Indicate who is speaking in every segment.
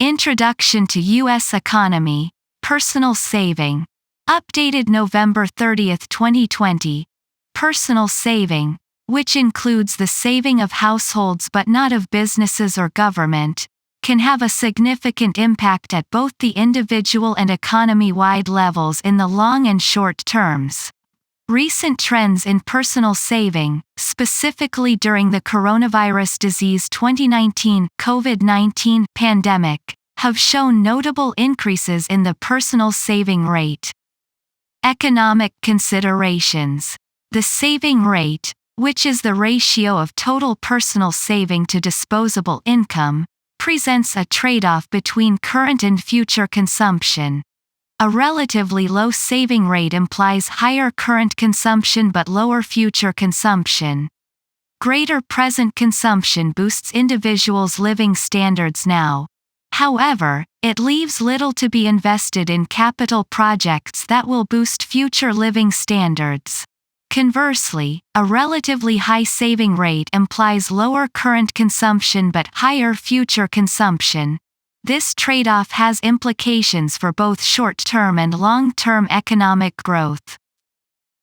Speaker 1: Introduction to U.S. Economy, Personal Saving. Updated November 30, 2020. Personal saving, which includes the saving of households but not of businesses or government, can have a significant impact at both the individual and economy-wide levels in the long and short terms. Recent trends in personal saving, specifically during the coronavirus disease 2019 COVID-19 pandemic, have shown notable increases in the personal saving rate. Economic considerations. The saving rate, which is the ratio of total personal saving to disposable income, presents a trade-off between current and future consumption. A relatively low saving rate implies higher current consumption but lower future consumption. Greater present consumption boosts individuals' living standards now. However, it leaves little to be invested in capital projects that will boost future living standards. Conversely, a relatively high saving rate implies lower current consumption but higher future consumption. This trade-off has implications for both short-term and long-term economic growth.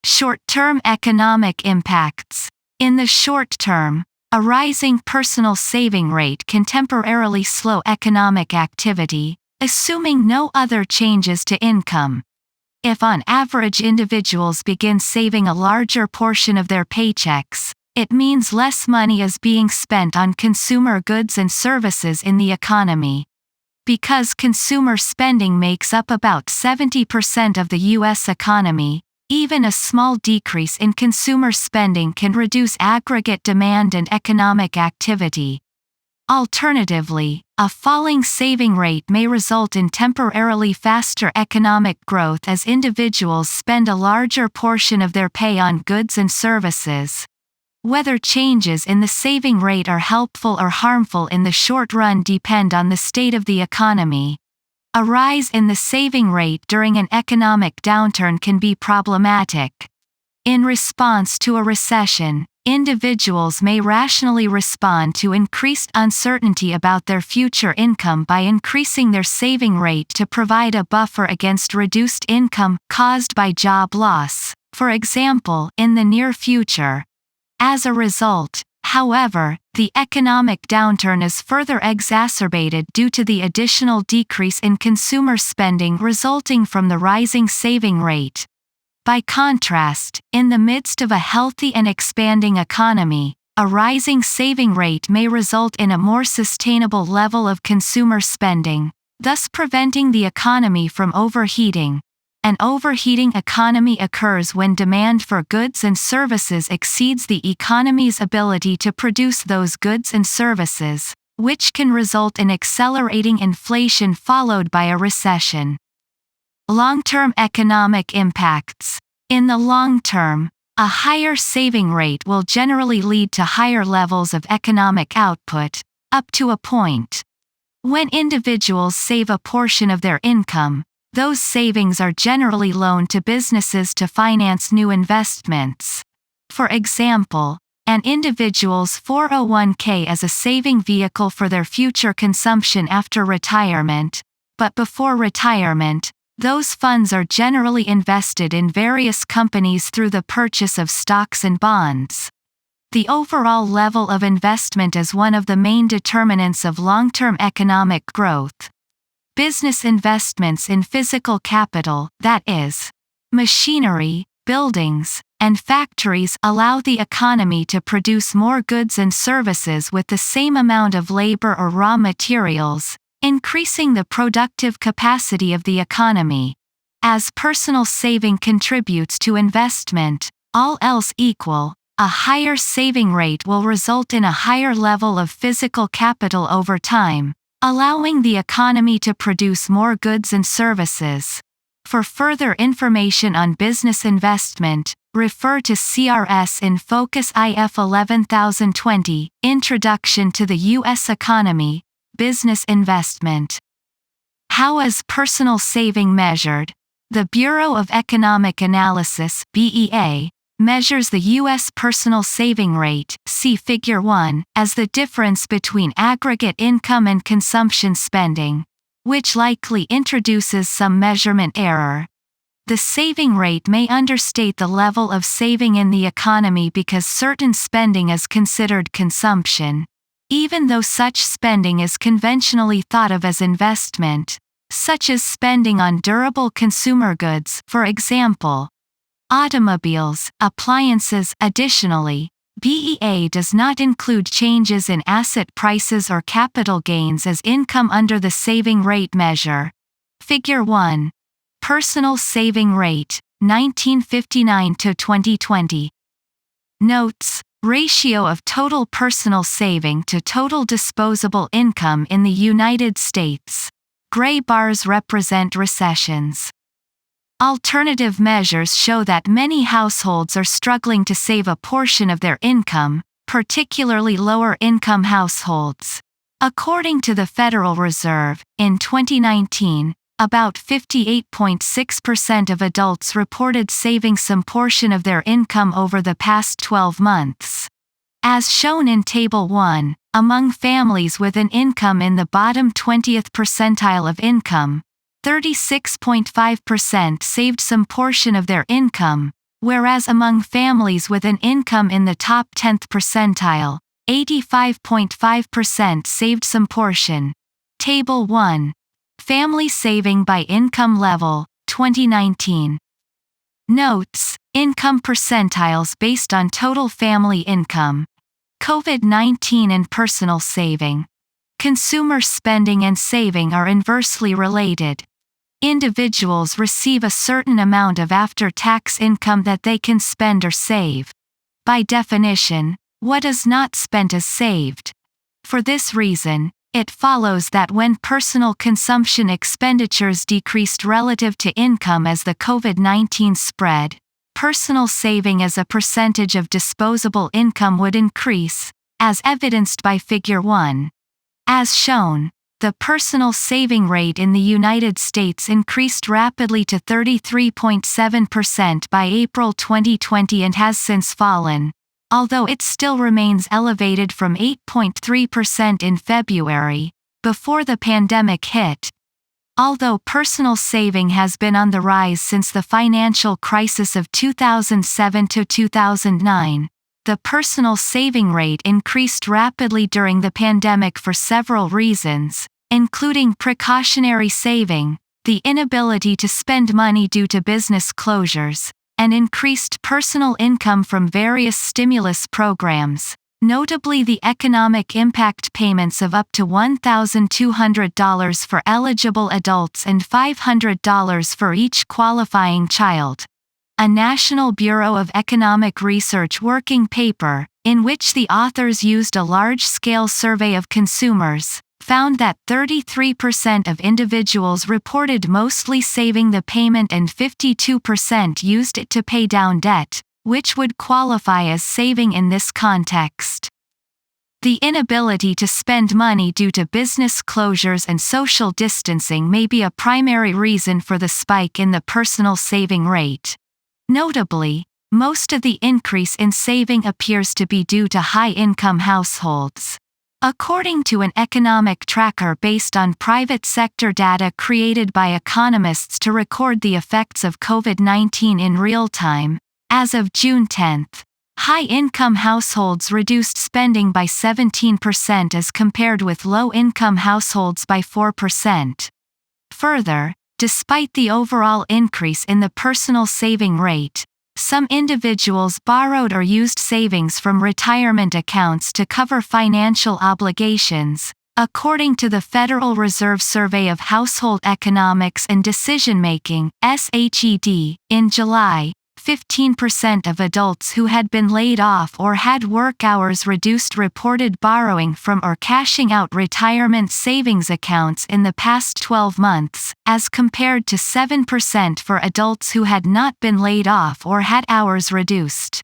Speaker 1: Short-term economic impacts. In the short term, a rising personal saving rate can temporarily slow economic activity, assuming no other changes to income. If on average individuals begin saving a larger portion of their paychecks, it means less money is being spent on consumer goods and services in the economy. Because consumer spending makes up about 70% of the U.S. economy, even a small decrease in consumer spending can reduce aggregate demand and economic activity. Alternatively, a falling saving rate may result in temporarily faster economic growth as individuals spend a larger portion of their pay on goods and services. Whether changes in the saving rate are helpful or harmful in the short run depend on the state of the economy. A rise in the saving rate during an economic downturn can be problematic. In response to a recession, individuals may rationally respond to increased uncertainty about their future income by increasing their saving rate to provide a buffer against reduced income caused by job loss, for example, in the near future. As a result, however, the economic downturn is further exacerbated due to the additional decrease in consumer spending resulting from the rising saving rate. By contrast, in the midst of a healthy and expanding economy, a rising saving rate may result in a more sustainable level of consumer spending, thus preventing the economy from overheating. An overheating economy occurs when demand for goods and services exceeds the economy's ability to produce those goods and services, which can result in accelerating inflation followed by a recession. Long-term economic impacts. In the long term, a higher saving rate will generally lead to higher levels of economic output, up to a point. When individuals save a portion of their income, those savings are generally loaned to businesses to finance new investments. For example, an individual's 401k is a saving vehicle for their future consumption after retirement, but before retirement, those funds are generally invested in various companies through the purchase of stocks and bonds. The overall level of investment is one of the main determinants of long-term economic growth. Business investments in physical capital, that is, machinery, buildings, and factories, allow the economy to produce more goods and services with the same amount of labor or raw materials, increasing the productive capacity of the economy. As personal saving contributes to investment, all else equal, a higher saving rate will result in a higher level of physical capital over time, allowing the economy to produce more goods and services. For further information on business investment, refer to CRS in Focus IF 11020, Introduction to the U.S. Economy, Business Investment. How is personal saving measured? The Bureau of Economic Analysis, BEA, measures the U.S. personal saving rate, see Figure 1, as the difference between aggregate income and consumption spending. which likely introduces some measurement error. The saving rate may understate the level of saving in the economy because certain spending is considered consumption, even though such spending is conventionally thought of as investment, such as spending on durable consumer goods, for example, automobiles, appliances. Additionally, BEA does not include changes in asset prices or capital gains as income under the saving rate measure. Figure 1. Personal saving rate, 1959 to 2020. Notes: ratio of total personal saving to total disposable income in the United States. Gray bars represent recessions. Alternative measures show that many households are struggling to save a portion of their income, particularly lower-income households. According to the Federal Reserve, in 2019, about 58.6% of adults reported saving some portion of their income over the past 12 months. As shown in Table 1, among families with an income in the bottom 20th percentile of income, 36.5% saved some portion of their income, whereas among families with an income in the top 10th percentile, 85.5% saved some portion. Table 1. Family saving by income level, 2019. Notes: income percentiles based on total family income. COVID-19 and personal saving. Consumer spending and saving are inversely related. Individuals receive a certain amount of after-tax income that they can spend or save. By definition, what is not spent is saved. For this reason, it follows that when personal consumption expenditures decreased relative to income as the COVID-19 spread, personal saving as a percentage of disposable income would increase, as evidenced by Figure 1. As shown, the personal saving rate in the United States increased rapidly to 33.7% by April 2020 and has since fallen, although it still remains elevated from 8.3% in February, before the pandemic hit. Although personal saving has been on the rise since the financial crisis of 2007 to 2009, the personal saving rate increased rapidly during the pandemic for several reasons, including precautionary saving, the inability to spend money due to business closures, and increased personal income from various stimulus programs, notably the economic impact payments of up to $1,200 for eligible adults and $500 for each qualifying child. A National Bureau of Economic Research working paper, in which the authors used a large-scale survey of consumers, found that 33% of individuals reported mostly saving the payment and 52% used it to pay down debt, which would qualify as saving in this context. The inability to spend money due to business closures and social distancing may be a primary reason for the spike in the personal saving rate. Notably, most of the increase in saving appears to be due to high-income households. According to an economic tracker based on private sector data created by economists to record the effects of COVID-19 in real time, as of June 10, high-income households reduced spending by 17% as compared with low-income households by 4%. Further, despite the overall increase in the personal saving rate, some individuals borrowed or used savings from retirement accounts to cover financial obligations, according to the Federal Reserve Survey of Household Economics and Decision-Making (SHED). In July, 15% of adults who had been laid off or had work hours reduced reported borrowing from or cashing out retirement savings accounts in the past 12 months, as compared to 7% for adults who had not been laid off or had hours reduced.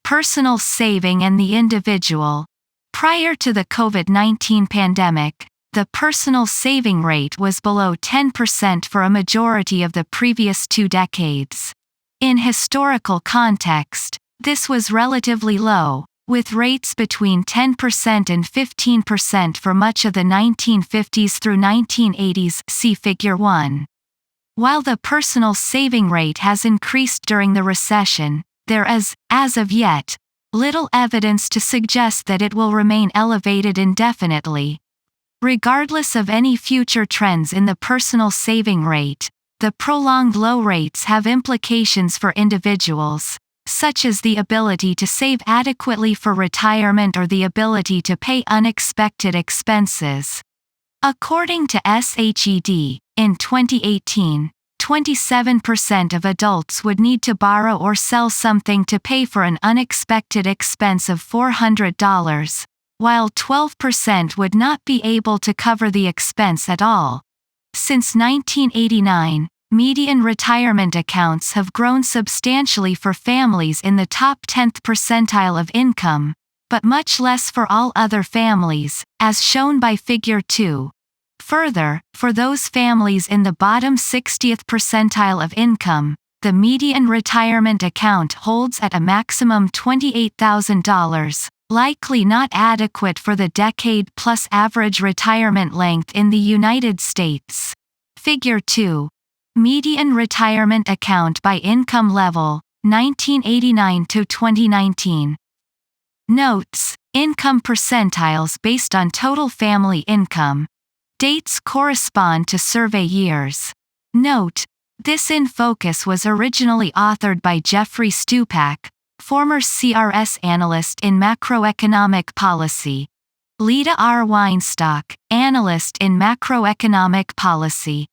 Speaker 1: Personal saving and the individual. Prior to the COVID-19 pandemic, the personal saving rate was below 10% for a majority of the previous 2 decades. In historical context, this was relatively low, with rates between 10% and 15% for much of the 1950s through 1980s, see Figure 1. While the personal saving rate has increased during the recession, there is, as of yet, little evidence to suggest that it will remain elevated indefinitely. Regardless of any future trends in the personal saving rate, the prolonged low rates have implications for individuals, such as the ability to save adequately for retirement or the ability to pay unexpected expenses. According to SHED, in 2018, 27% of adults would need to borrow or sell something to pay for an unexpected expense of $400, while 12% would not be able to cover the expense at all. Since 1989, median retirement accounts have grown substantially for families in the top 10th percentile of income, but much less for all other families, as shown by Figure 2. Further, for those families in the bottom 60th percentile of income, the median retirement account holds at a maximum $28,000, likely not adequate for the decade-plus average retirement length in the United States. Figure 2. Median retirement account by income level, 1989 to 2019. Notes: income percentiles based on total family income. Dates correspond to survey years. Note: this in focus was originally authored by Jeffrey Stupak, former CRS analyst in macroeconomic policy. Lita R. Weinstock, analyst in macroeconomic policy.